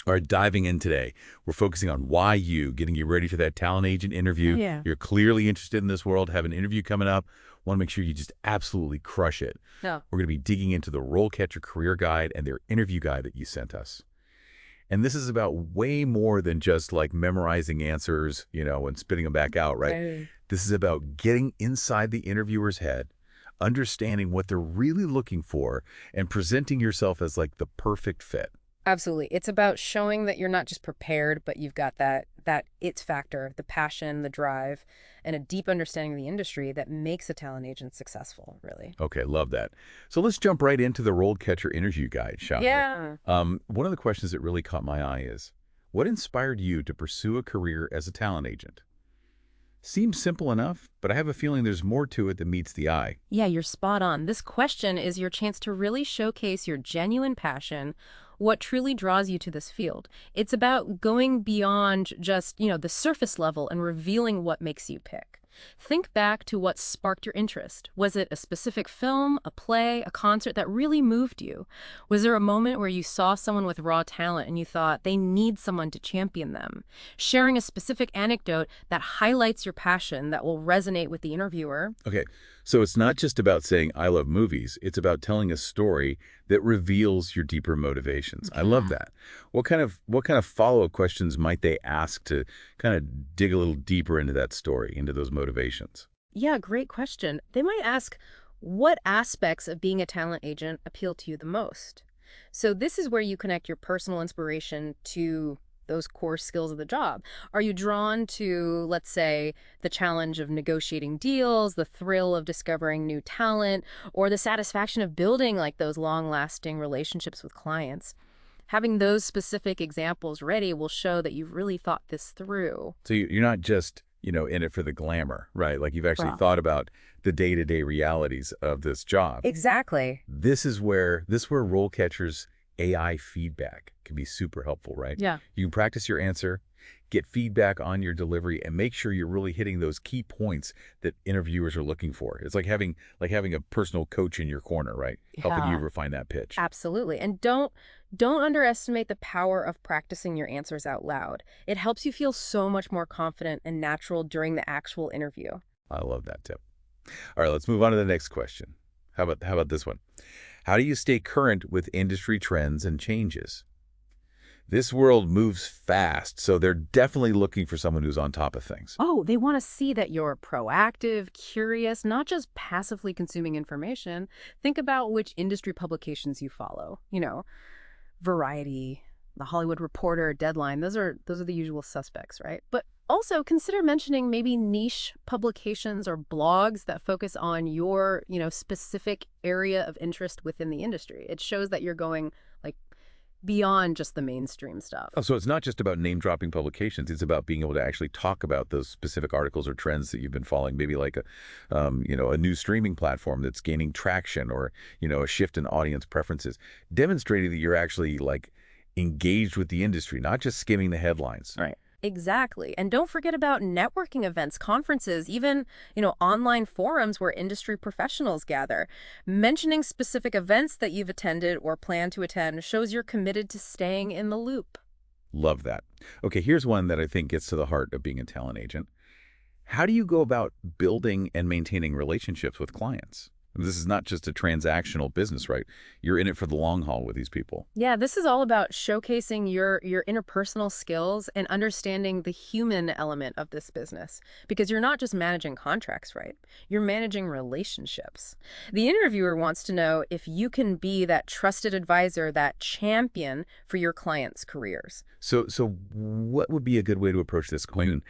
All right, diving in today, we're focusing on why you, getting you ready for that talent agent interview. Yeah. You're clearly interested in this world, have an interview coming up, want to make sure you just absolutely crush it. No. We're going to be digging into the RoleCatcher Career Guide and their interview guide that you sent us. And this is about way more than just like memorizing answers, and spitting them back out, right? Oh. This is about getting inside the interviewer's head, understanding what they're really looking for, and presenting yourself as like the perfect fit. Absolutely. It's about showing that you're not just prepared, but you've got that it factor, the passion, the drive, and a deep understanding of the industry that makes a talent agent successful, really. Okay, love that. So let's jump right into the RoleCatcher interview guide, shall we? Yeah. One of the questions that really caught my eye is, what inspired you to pursue a career as a talent agent? Seems simple enough, but I have a feeling there's more to it than meets the eye. Yeah, you're spot on. This question is your chance to really showcase your genuine passion, what truly draws you to this field. It's about going beyond just, the surface level and revealing what makes you pick. Think back to what sparked your interest. Was it a specific film, a play, a concert that really moved you? Was there a moment where you saw someone with raw talent and you thought they need someone to champion them? Sharing a specific anecdote that highlights your passion that will resonate with the interviewer. Okay, so it's not just about saying, I love movies. It's about telling a story that reveals your deeper motivations. I love that. What kind of follow-up questions might they ask to kind of dig a little deeper into that story, into those motivations? Yeah, great question. They might ask, what aspects of being a talent agent appeal to you the most? So this is where you connect your personal inspiration to those core skills of the job. Are you drawn to, let's say, the challenge of negotiating deals, the thrill of discovering new talent, or the satisfaction of building like those long-lasting relationships with clients? Having those specific examples ready will show that you've really thought this through. So you're not just, in it for the glamour, right? Like you've actually thought about the day-to-day realities of this job. Exactly. This is where RoleCatcher's AI feedback can be super helpful, right? Yeah. You can practice your answer, get feedback on your delivery, and make sure you're really hitting those key points that interviewers are looking for. It's like having a personal coach in your corner, right? Helping you refine that pitch. Absolutely. And don't underestimate the power of practicing your answers out loud. It helps you feel so much more confident and natural during the actual interview. I love that tip. All right, let's move on to the next question. How about this one? How do you stay current with industry trends and changes? This world moves fast, so they're definitely looking for someone who's on top of things. Oh, they want to see that you're proactive, curious, not just passively consuming information. Think about which industry publications you follow. Variety, The Hollywood Reporter, Deadline. Those are the usual suspects, right? But also consider mentioning maybe niche publications or blogs that focus on your, specific area of interest within the industry. It shows that you're going like beyond just the mainstream stuff. Oh, so it's not just about name-dropping publications. It's about being able to actually talk about those specific articles or trends that you've been following, maybe like a new streaming platform that's gaining traction, or, a shift in audience preferences, demonstrating that you're actually like engaged with the industry, not just skimming the headlines. Right. Exactly. And don't forget about networking events, conferences, even, online forums where industry professionals gather. Mentioning specific events that you've attended or plan to attend shows you're committed to staying in the loop. Love that. Okay, here's one that I think gets to the heart of being a talent agent. How do you go about building and maintaining relationships with clients? This is not just a transactional business, right? You're in it for the long haul with these people. Yeah, this is all about showcasing your interpersonal skills and understanding the human element of this business. Because you're not just managing contracts, right? You're managing relationships. The interviewer wants to know if you can be that trusted advisor, that champion for your clients' careers. So what would be a good way to approach this question?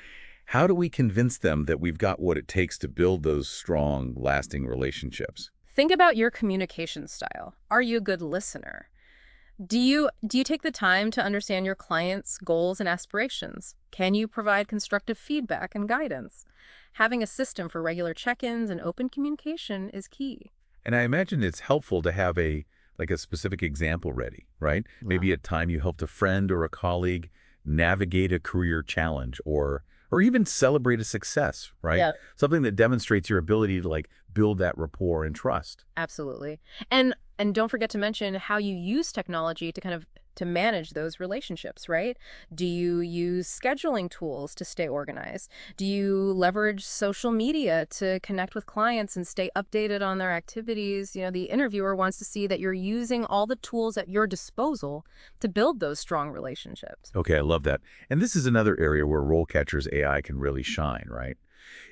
How do we convince them that we've got what it takes to build those strong, lasting relationships? Think about your communication style. Are you a good listener? Do you take the time to understand your clients' goals and aspirations? Can you provide constructive feedback and guidance? Having a system for regular check-ins and open communication is key. And I imagine it's helpful to have a specific example ready, right? Yeah. Maybe a time you helped a friend or a colleague navigate a career challenge, or even celebrate a success, right? Yeah. Something that demonstrates your ability to build that rapport and trust. Absolutely. And don't forget to mention how you use technology to kind of to manage those relationships, right? Do you use scheduling tools to stay organized? Do you leverage social media to connect with clients and stay updated on their activities? The interviewer wants to see that you're using all the tools at your disposal to build those strong relationships. Okay, I love that. And this is another area where RoleCatcher's AI can really shine, right?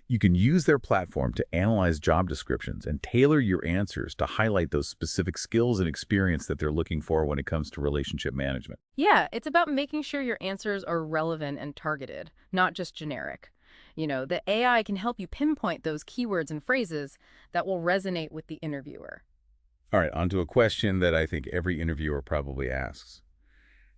You can use their platform to analyze job descriptions and tailor your answers to highlight those specific skills and experience that they're looking for when it comes to relationship management. Yeah, it's about making sure your answers are relevant and targeted, not just generic. The AI can help you pinpoint those keywords and phrases that will resonate with the interviewer. All right, on to a question that I think every interviewer probably asks.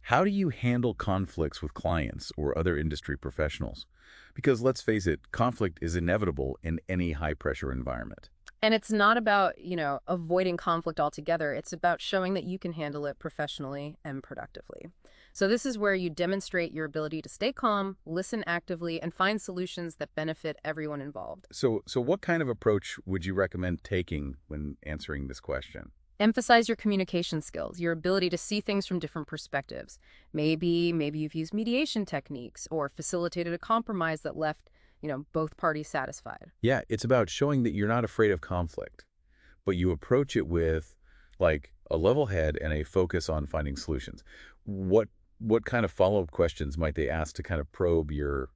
How do you handle conflicts with clients or other industry professionals? Because let's face it, conflict is inevitable in any high-pressure environment. And it's not about, avoiding conflict altogether. It's about showing that you can handle it professionally and productively. So this is where you demonstrate your ability to stay calm, listen actively, and find solutions that benefit everyone involved. So what kind of approach would you recommend taking when answering this question? Emphasize your communication skills, your ability to see things from different perspectives. Maybe you've used mediation techniques or facilitated a compromise that left, both parties satisfied. Yeah, it's about showing that you're not afraid of conflict, but you approach it with like a level head and a focus on finding solutions. What kind of follow-up questions might they ask to kind of probe your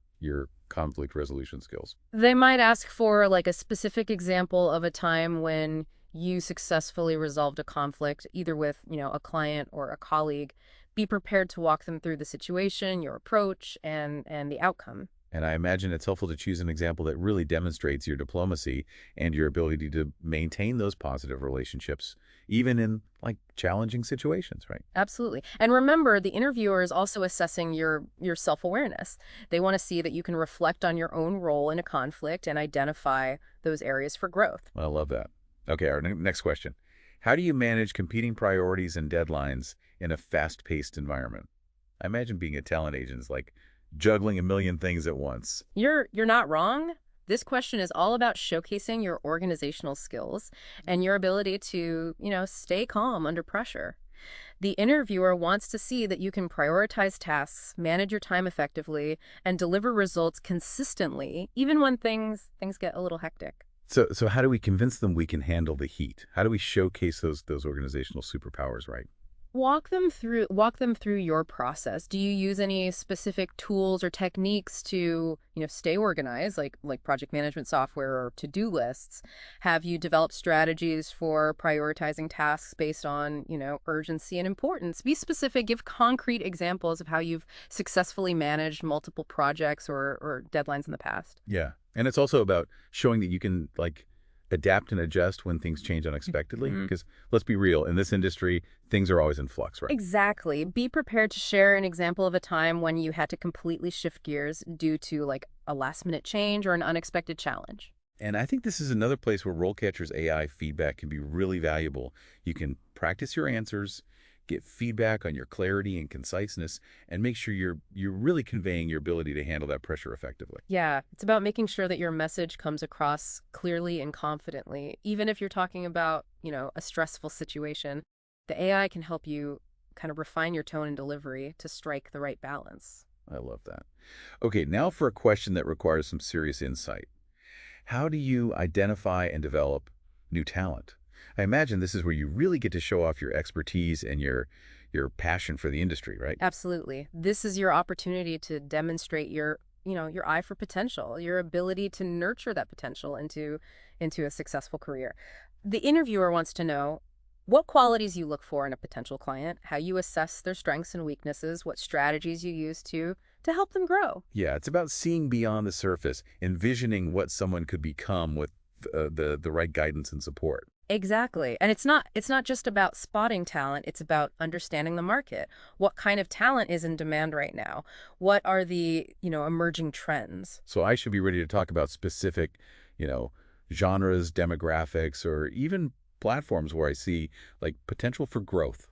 conflict resolution skills? They might ask for like a specific example of a time when you successfully resolved a conflict, either with, a client or a colleague. Be prepared to walk them through the situation, your approach, and the outcome. And I imagine it's helpful to choose an example that really demonstrates your diplomacy and your ability to maintain those positive relationships, even in like challenging situations, right? Absolutely. And remember, the interviewer is also assessing your self-awareness. They want to see that you can reflect on your own role in a conflict and identify those areas for growth. I love that. Okay, our next question. How do you manage competing priorities and deadlines in a fast-paced environment? I imagine being a talent agent is like juggling a million things at once. You're not wrong. This question is all about showcasing your organizational skills and your ability to, stay calm under pressure. The interviewer wants to see that you can prioritize tasks, manage your time effectively, and deliver results consistently, even when things get a little hectic. So how do we convince them we can handle the heat? How do we showcase those organizational superpowers, right? Walk them through your process. Do you use any specific tools or techniques to, stay organized, like project management software or to-do lists? Have you developed strategies for prioritizing tasks based on, urgency and importance? Be specific, give concrete examples of how you've successfully managed multiple projects or deadlines in the past. Yeah. And it's also about showing that you can like adapt and adjust when things change unexpectedly. Mhm. Because let's be real, in this industry, things are always in flux, right? Exactly. Be prepared to share an example of a time when you had to completely shift gears due to like a last minute change or an unexpected challenge. And I think this is another place where RoleCatcher's AI feedback can be really valuable. You can practice your answers, get feedback on your clarity and conciseness, and make sure you're really conveying your ability to handle that pressure effectively. Yeah, it's about making sure that your message comes across clearly and confidently, even if you're talking about, a stressful situation. The AI can help you kind of refine your tone and delivery to strike the right balance. I love that. Okay, now for a question that requires some serious insight. How do you identify and develop new talent? I imagine this is where you really get to show off your expertise and your passion for the industry, right? Absolutely. This is your opportunity to demonstrate your eye for potential, your ability to nurture that potential into a successful career. The interviewer wants to know what qualities you look for in a potential client, how you assess their strengths and weaknesses, what strategies you use to help them grow. Yeah, it's about seeing beyond the surface, envisioning what someone could become with the right guidance and support. Exactly. And it's not just about spotting talent, it's about understanding the market. What kind of talent is in demand right now? What are the, emerging trends? So I should be ready to talk about specific, you know, genres, demographics, or even platforms where I see like potential for growth.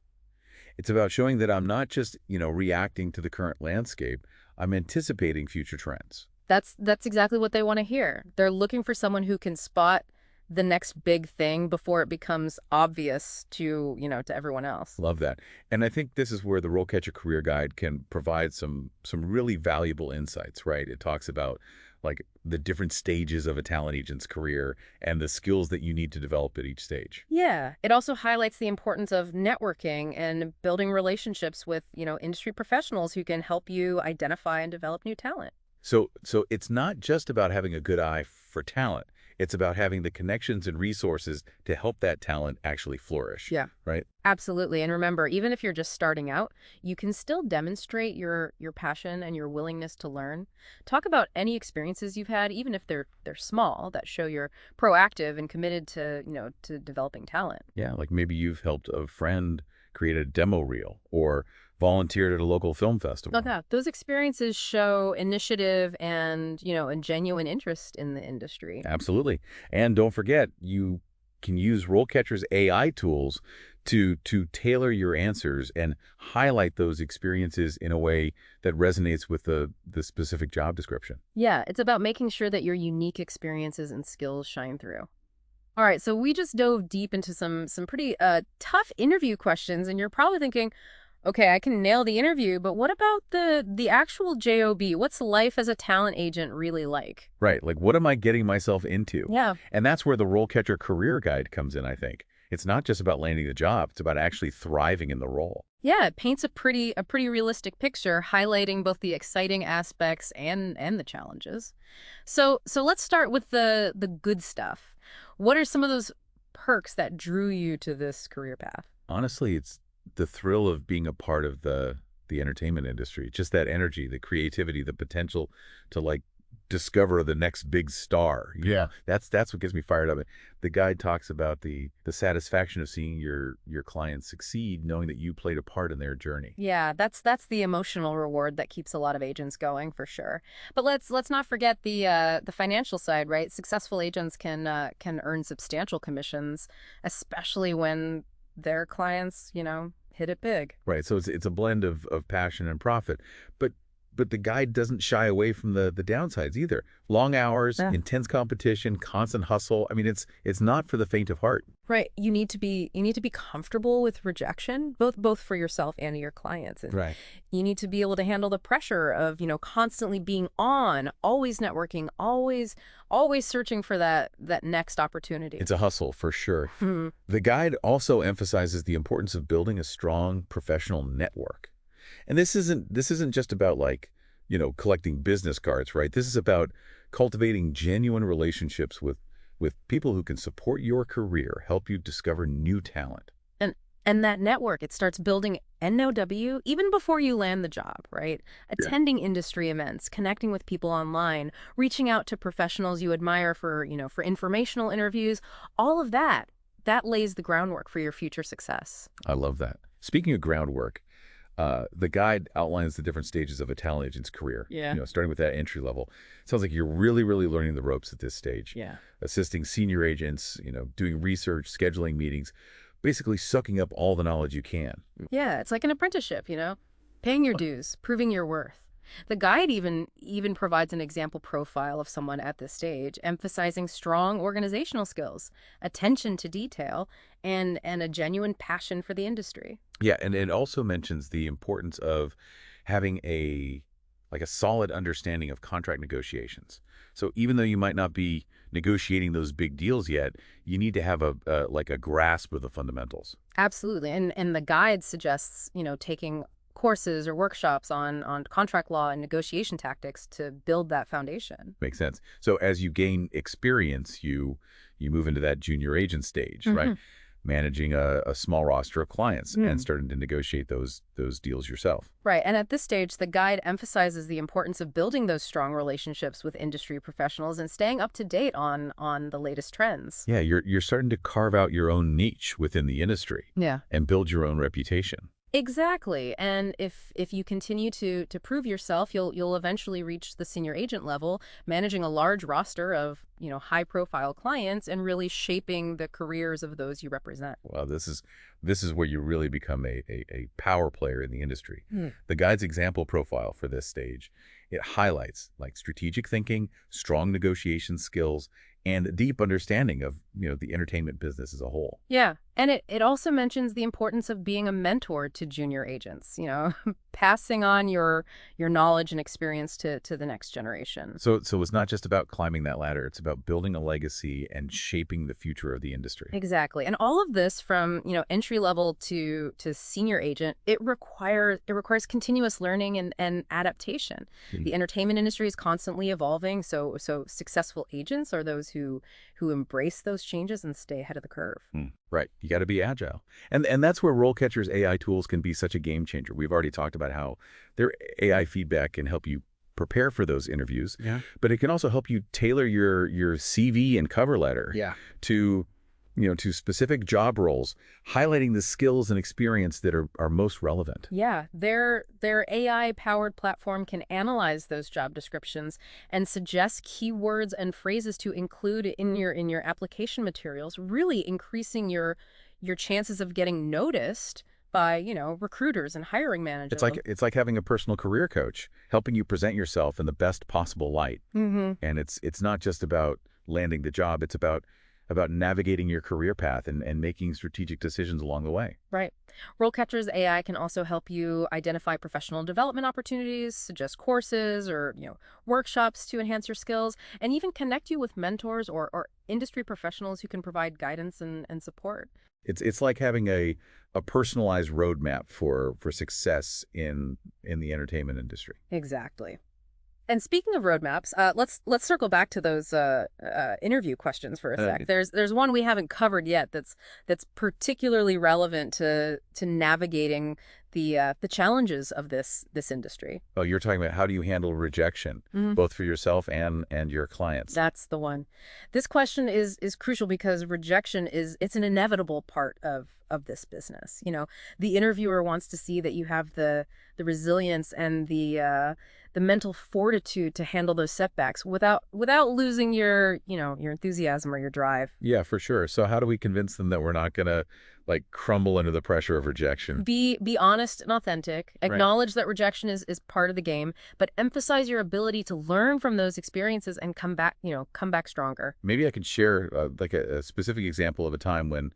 It's about showing that I'm not just, reacting to the current landscape, I'm anticipating future trends. That's exactly what they want to hear. They're looking for someone who can spot the next big thing before it becomes obvious to, to everyone else. Love that. And I think this is where the RoleCatcher Career Guide can provide some really valuable insights, right? It talks about like the different stages of a talent agent's career and the skills that you need to develop at each stage. Yeah, it also highlights the importance of networking and building relationships with, industry professionals who can help you identify and develop new talent. So it's not just about having a good eye for talent. It's about having the connections and resources to help that talent actually flourish, Yeah. right? Absolutely. And remember, even if you're just starting out, you can still demonstrate your passion and your willingness to learn. Talk about any experiences you've had, even if they're small, that show you're proactive and committed to, to developing talent. Yeah, like maybe you've helped a friend create a demo reel or volunteered at a local film Oh, festival. yeah. Those experiences show initiative and, a genuine interest in the industry. Absolutely. And don't forget, you can use RoleCatcher's AI tools to tailor your answers and highlight those experiences in a way that resonates with the specific job description. Yeah, it's about making sure that your unique experiences and skills shine through. All right, so we just dove deep into some pretty tough interview questions, and you're probably thinking, okay, I can nail the interview, but what about the actual job? What's life as a talent agent really like? Right. Like, what am I getting myself into? Yeah. And that's where the RoleCatcher Career Guide comes in, I think. It's not just about landing the job. It's about actually thriving in the role. Yeah, it paints a pretty realistic picture, highlighting both the exciting aspects and the challenges. So let's start with the good stuff. What are some of those perks that drew you to this career path? Honestly, it's the thrill of being a part of the entertainment industry. Just that energy, the creativity, the potential to like discover the next big star. Yeah. That's what gets me fired up. The guide talks about the satisfaction of seeing your clients succeed, knowing that you played a part in their journey. Yeah, that's the emotional reward that keeps a lot of agents going for sure. But let's not forget the financial side, right? Successful agents can earn substantial commissions, especially when their clients, hit it big. Right. So it's a blend of passion and profit. But the guide doesn't shy away from the downsides either. Long hours, Yeah. intense competition, constant hustle. I mean, it's not for the faint of heart. Right. You need to be comfortable with rejection, both for yourself and your clients. And Right. you need to be able to handle the pressure of, constantly being on, always networking, always searching for that next opportunity. It's a hustle for sure. Hmm. The guide also emphasizes the importance of building a strong professional network. And this isn't just about like, collecting business cards, right? This is about cultivating genuine relationships with people who can support your career, help you discover new talent. And and that network, it starts building NOW even before you land the job, right? Yeah. Attending industry events, connecting with people online, reaching out to professionals you admire for informational interviews, all of that lays the groundwork for your future success. I love that. Speaking of groundwork, the guide outlines the different stages of a talent agent's career. Yeah. Starting with that entry level. Sounds like you're really, really learning the ropes at this stage. Yeah. Assisting senior agents, doing research, scheduling meetings, basically sucking up all the knowledge you can. Yeah, it's like an apprenticeship, paying your dues, proving your worth. The guide even provides an example profile of someone at this stage, emphasizing strong organizational skills, attention to detail, and a genuine passion for the industry. Yeah, and it also mentions the importance of having a solid understanding of contract negotiations. So even though you might not be negotiating those big deals yet, you need to have a grasp of the fundamentals. Absolutely. And the guide suggests, taking courses or workshops on contract law and negotiation tactics to build that foundation. Makes sense. So as you gain experience, you move into that junior agent stage, right? Managing a small roster of clients and starting to negotiate those deals yourself. Right. And at this stage, the guide emphasizes the importance of building those strong relationships with industry professionals and staying up to date on the latest trends. Yeah, you're starting to carve out your own niche within the industry Yeah. and build your own reputation. Exactly. And if you continue to prove yourself, you'll eventually reach the senior agent level, managing a large roster of, high-profile clients and really shaping the careers of those you represent. Well, this is where you really become a power player in the industry. The guide's example profile for this stage, it highlights like strategic thinking, strong negotiation skills, and a deep understanding of, the entertainment business as a whole. Yeah, and it also mentions the importance of being a mentor to junior agents, passing on your knowledge and experience to the next generation. So it's not just about climbing that ladder. It's about building a legacy and shaping the future of the industry. Exactly. And all of this from, entry level to senior agent, it requires continuous learning and adaptation. The entertainment industry is constantly evolving, so successful agents are those who embrace those changes and stay ahead of the curve. Right. You got to be agile. And that's where RoleCatcher's AI tools can be such a game changer. We've already talked about how their AI feedback can help you prepare for those interviews, Yeah. but it can also help you tailor your CV and cover letter Yeah. to to specific job roles, highlighting the skills and experience that are most relevant. Yeah, their AI-powered platform can analyze those job descriptions and suggest keywords and phrases to include in your application materials, really increasing your chances of getting noticed by, recruiters and hiring managers. It's like having a personal career coach helping you present yourself in the best possible light. Mm-hmm. And it's not just about landing the job, it's about navigating your career path and making strategic decisions along the way. Right. RoleCatcher's AI can also help you identify professional development opportunities, suggest courses or, workshops to enhance your skills, and even connect you with mentors or industry professionals who can provide guidance and support. It's like having a personalized roadmap for success in the entertainment industry. Exactly. And speaking of roadmaps, let's circle back to those interview questions for a sec. There's one we haven't covered yet that's particularly relevant to navigating the challenges of this industry. Oh, you're talking about how do you handle rejection, both for yourself and your clients? That's the one. This question is crucial because rejection it's an inevitable part of this business. The interviewer wants to see that you have the resilience and the mental fortitude to handle those setbacks without losing your enthusiasm or your drive. Yeah, for sure. So how do we convince them that we're not going to crumble under the pressure of rejection? Be honest and authentic. Acknowledge that rejection is part of the game, but emphasize your ability to learn from those experiences and come back stronger. Maybe I can share a specific example of a time when,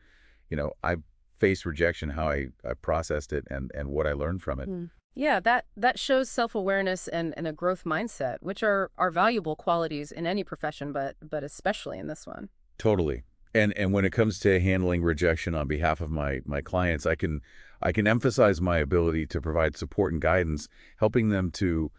I faced rejection, how I processed it and what I learned from it. Yeah, that shows self-awareness and a growth mindset, which are valuable qualities in any profession, but especially in this one. Totally. And when it comes to handling rejection on behalf of my clients, I can emphasize my ability to provide support and guidance, helping them to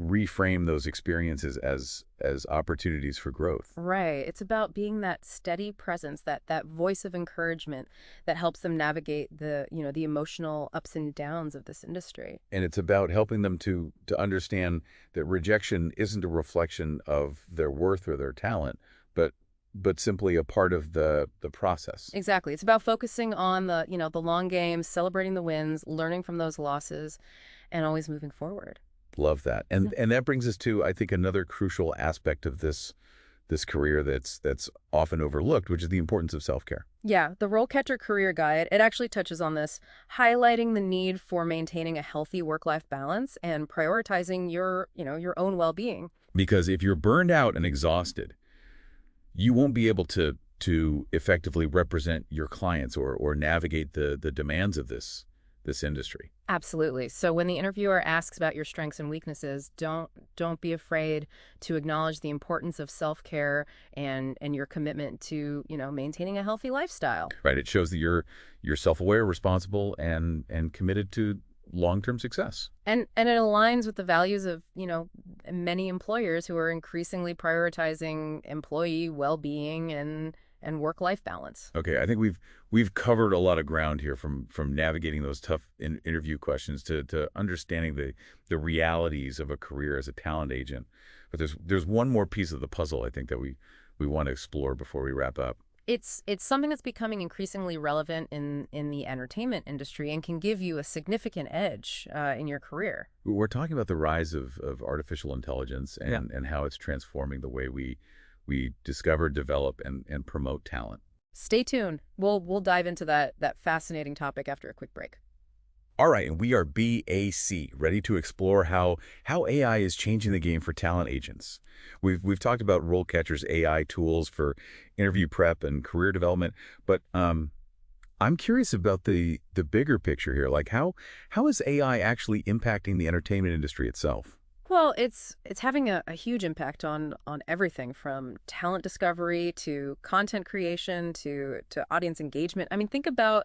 reframe those experiences as opportunities for growth. Right. It's about being that steady presence, that voice of encouragement that helps them navigate the emotional ups and downs of this industry. And it's about helping them to understand that rejection isn't a reflection of their worth or their talent, but simply a part of the process. Exactly. It's about focusing on the long game, celebrating the wins, learning from those losses, and always moving forward. Love that. And that brings us to, I think, another crucial aspect of this career that's often overlooked, which is the importance of self-care. Yeah, the RoleCatcher Career Guide, it actually touches on this, highlighting the need for maintaining a healthy work-life balance and prioritizing your own well-being. Because if you're burned out and exhausted, you won't be able to effectively represent your clients or navigate the demands of this industry. Absolutely. So when the interviewer asks about your strengths and weaknesses, don't be afraid to acknowledge the importance of self-care and your commitment to, maintaining a healthy lifestyle. Right. It shows that you're self-aware, responsible, and committed to long-term success. And it aligns with the values of, many employers who are increasingly prioritizing employee well-being and work-life balance. Okay, I think we've covered a lot of ground here from navigating those tough interview questions to understanding the realities of a career as a talent agent. But there's one more piece of the puzzle I think that we want to explore before we wrap up. It's something that's becoming increasingly relevant in the entertainment industry and can give you a significant edge in your career. We're talking about the rise of artificial intelligence and how it's transforming the way we discover, develop, and promote talent. Stay tuned. We'll dive into that fascinating topic after a quick break. All right, and we are BAC, ready to explore how AI is changing the game for talent agents. We've talked about RoleCatcher's AI tools for interview prep and career development, but I'm curious about the bigger picture here. Like how is AI actually impacting the entertainment industry itself? Well, it's having a huge impact on everything from talent discovery to content creation to audience engagement. I mean, think about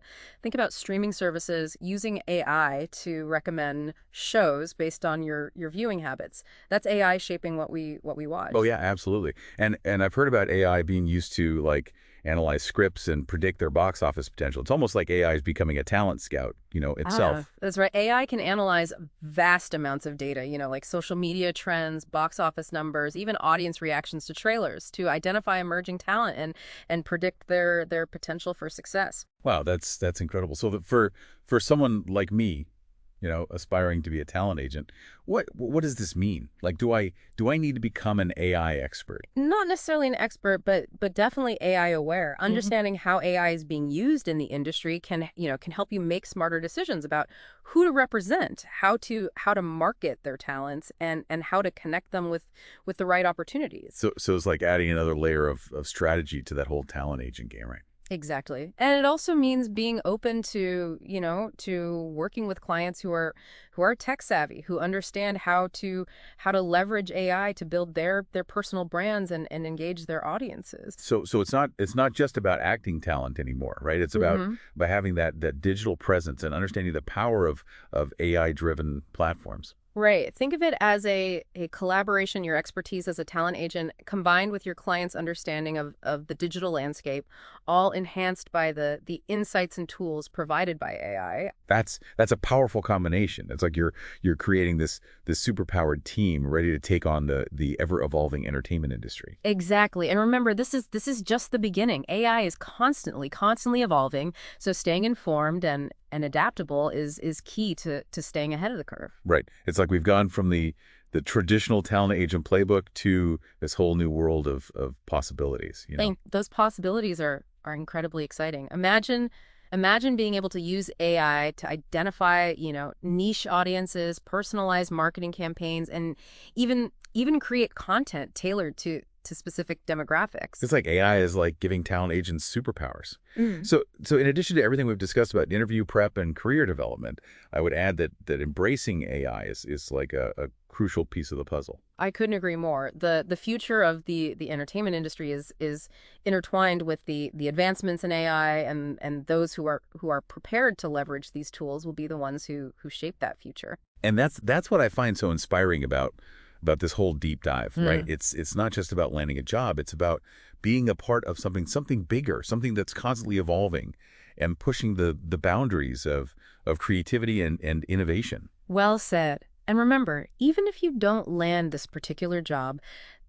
streaming services using AI to recommend shows based on your viewing habits. That's AI shaping what we Oh watch. yeah, absolutely. And I've heard about AI being used to like analyze scripts and predict their box office potential. It's almost like AI is becoming a talent scout, Ah, itself. that's right. AI can analyze vast amounts of data, like social media trends, box office numbers, even audience reactions to trailers to identify emerging talent and predict their potential for success. Wow, that's incredible. So that for someone like me, aspiring to be a talent agent, what does this mean? Like, do I need to become an AI expert? Not necessarily an expert, but definitely AI aware. Hmm. Understanding how AI is being used in the industry can help you make smarter decisions about who to represent, how to market their talents and how to connect them with the right opportunities. So it's like adding another layer of strategy to that whole talent agent game, right? Exactly. And it also means being open to working with clients who are tech savvy, who understand how to leverage AI to build their personal brands and engage their audiences. So it's not just about acting talent anymore, right? It's about Hmm. by having that digital presence and understanding the power of AI driven platforms. Right. Think of it as a collaboration, your expertise as a talent agent combined with your client's understanding of the digital landscape, all enhanced by the insights and tools provided by AI. That's a powerful combination. It's like you're creating this superpowered team ready to take on the ever evolving entertainment industry. Exactly. And remember, this is just the beginning. AI is constantly evolving, so staying informed and adaptable is key to staying ahead of the curve. Right. It's like we've gone from the traditional talent agent playbook to this whole new world of possibilities. Think those possibilities are incredibly exciting. Imagine being able to use AI to identify, niche audiences, personalize marketing campaigns, and even create content tailored to specific demographics. It's like AI is like giving talent agents superpowers. Mm. So in addition to everything we've discussed about interview prep and career development, I would add that embracing AI is like a crucial piece of the puzzle. I couldn't agree more. The future of the entertainment industry is intertwined with the advancements in AI, and those who are prepared to leverage these tools will be the ones who shape that future. And that's what I find so inspiring about this whole deep dive, right? Mm. It's not just about landing a job, it's about being a part of something bigger, something that's constantly evolving and pushing the boundaries of creativity and innovation. Well said. And remember, even if you don't land this particular job,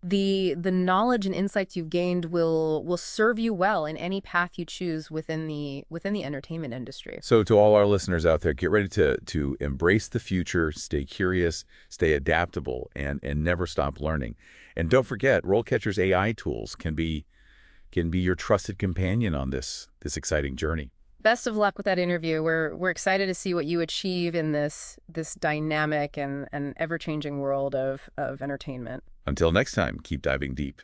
the knowledge and insights you've gained will serve you well in any path you choose within the entertainment industry. So to all our listeners out there, get ready to embrace the future, stay curious, stay adaptable, and never stop learning. And don't forget, RoleCatcher's AI tools can be your trusted companion on this exciting journey. Best of luck with that interview. We're excited to see what you achieve in this dynamic and ever-changing world of entertainment. Until next time, keep diving deep.